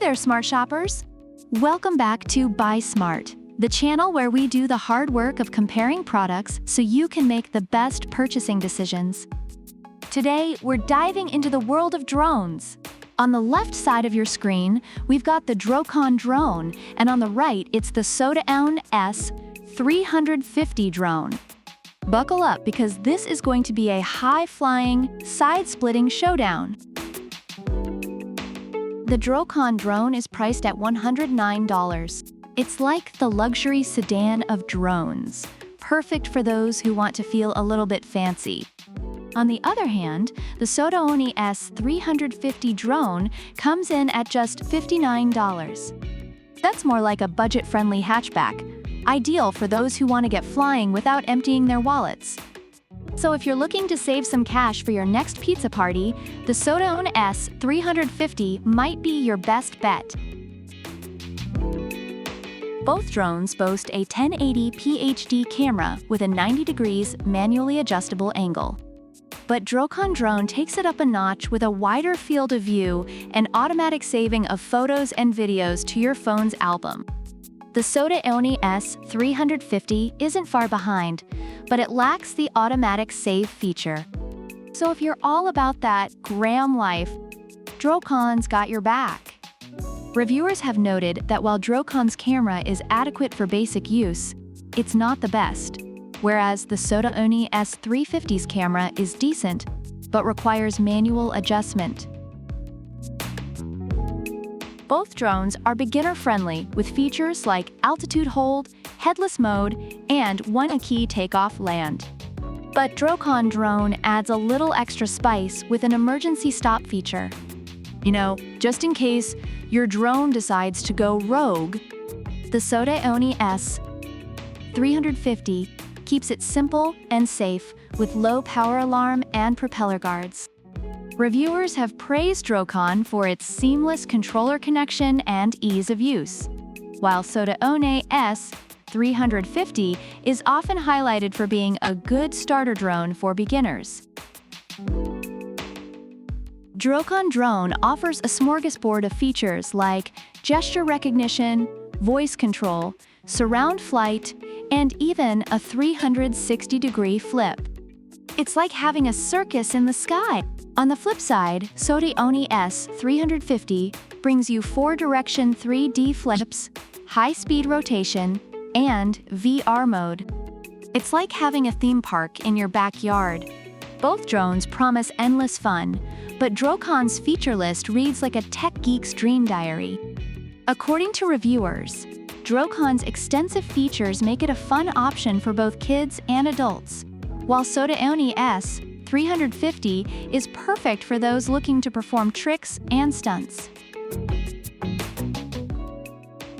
there, smart shoppers! Welcome back to Buy Smart, the channel where we do the hard work of comparing products so you can make the best purchasing decisions. Today, we're diving into the world of drones. On the left side of your screen, we've got the DROCON Drone, and on the right, it's the SOTAONE S350 Drone. Buckle up because this is going to be a high-flying, side-splitting showdown. The DROCON Drone is priced at $109. It's like the luxury sedan of drones, perfect for those who want to feel a little bit fancy. On the other hand, the SOTAONE S350 Drone comes in at just $59. That's more like a budget-friendly hatchback, ideal for those who want to get flying without emptying their wallets. So if you're looking to save some cash for your next pizza party, the SOTAONE S350 might be your best bet. Both drones boast a 1080p HD camera with a 90 degrees manually adjustable angle. But DROCON Drone takes it up a notch with a wider field of view and automatic saving of photos and videos to your phone's album. The SOTAONE S350 isn't far behind, but it lacks the automatic save feature. So if you're all about that gram life, DROCON's got your back. Reviewers have noted that while DROCON's camera is adequate for basic use, it's not the best, whereas the SOTAONE S350's camera is decent, but requires manual adjustment. Both drones are beginner-friendly with features like altitude hold, headless mode, and one-key takeoff land. But DROCON Drone adds a little extra spice with an emergency stop feature. Just in case your drone decides to go rogue, the SOTAONE S350 keeps it simple and safe with low power alarm and propeller guards. Reviewers have praised DROCON for its seamless controller connection and ease of use, while SOTAONE S350 is often highlighted for being a good starter drone for beginners. DROCON Drone offers a smorgasbord of features like gesture recognition, voice control, surround flight, and even a 360-degree flip. It's like having a circus in the sky. On the flip side, SOTAONE S350 brings you 4-direction 3D flips, high-speed rotation, and VR mode. It's like having a theme park in your backyard. Both drones promise endless fun, but DROCON's feature list reads like a tech geek's dream diary. According to reviewers, DROCON's extensive features make it a fun option for both kids and adults, while SOTAONE S350 is perfect for those looking to perform tricks and stunts.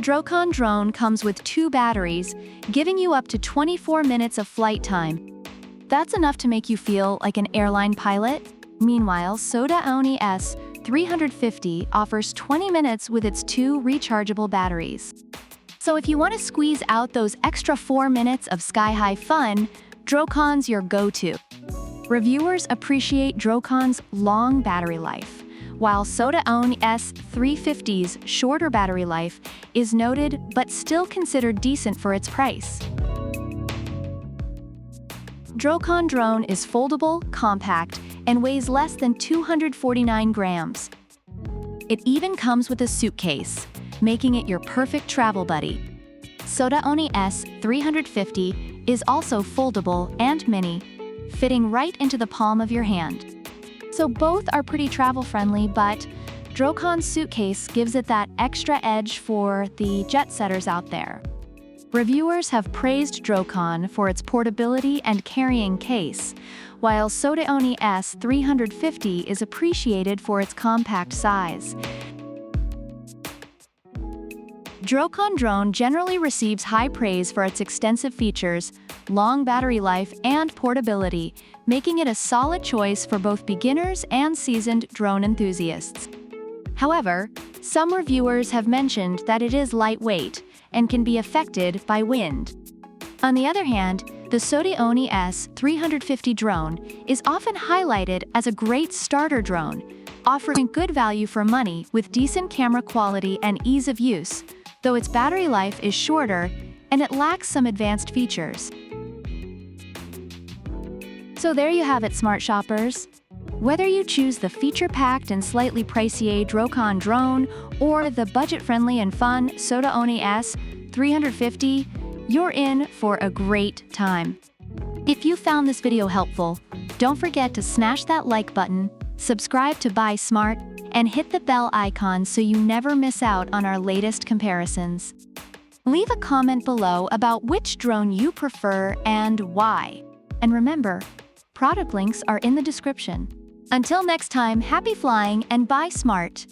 DROCON Drone comes with 2 batteries, giving you up to 24 minutes of flight time. That's enough to make you feel like an airline pilot. Meanwhile, SOTAONE S350 offers 20 minutes with its 2 rechargeable batteries. So if you want to squeeze out those extra 4 minutes of sky-high fun, DROCON's your go-to. Reviewers appreciate DROCON's long battery life, while SOTAONE S350's shorter battery life is noted but still considered decent for its price. DROCON Drone is foldable, compact, and weighs less than 249 grams. It even comes with a suitcase, making it your perfect travel buddy. SOTAONE S350 is also foldable and mini, fitting right into the palm of your hand. So both are pretty travel-friendly, but DROCON's suitcase gives it that extra edge for the jet-setters out there. Reviewers have praised DROCON for its portability and carrying case, while SOTAONE S350 is appreciated for its compact size. DROCON Drone generally receives high praise for its extensive features, long battery life, and portability, making it a solid choice for both beginners and seasoned drone enthusiasts. However, some reviewers have mentioned that it is lightweight and can be affected by wind. On the other hand, the SOTAONE S350 drone is often highlighted as a great starter drone, offering good value for money with decent camera quality and ease of use, though its battery life is shorter and it lacks some advanced features. So there you have it, smart shoppers. Whether you choose the feature-packed and slightly pricey DROCON drone or the budget-friendly and fun SOTAONE S350, you're in for a great time. If you found this video helpful, don't forget to smash that like button, subscribe to Buy Smart, and hit the bell icon so you never miss out on our latest comparisons. Leave a comment below about which drone you prefer and why. And remember, product links are in the description. Until next time, happy flying and buy smart!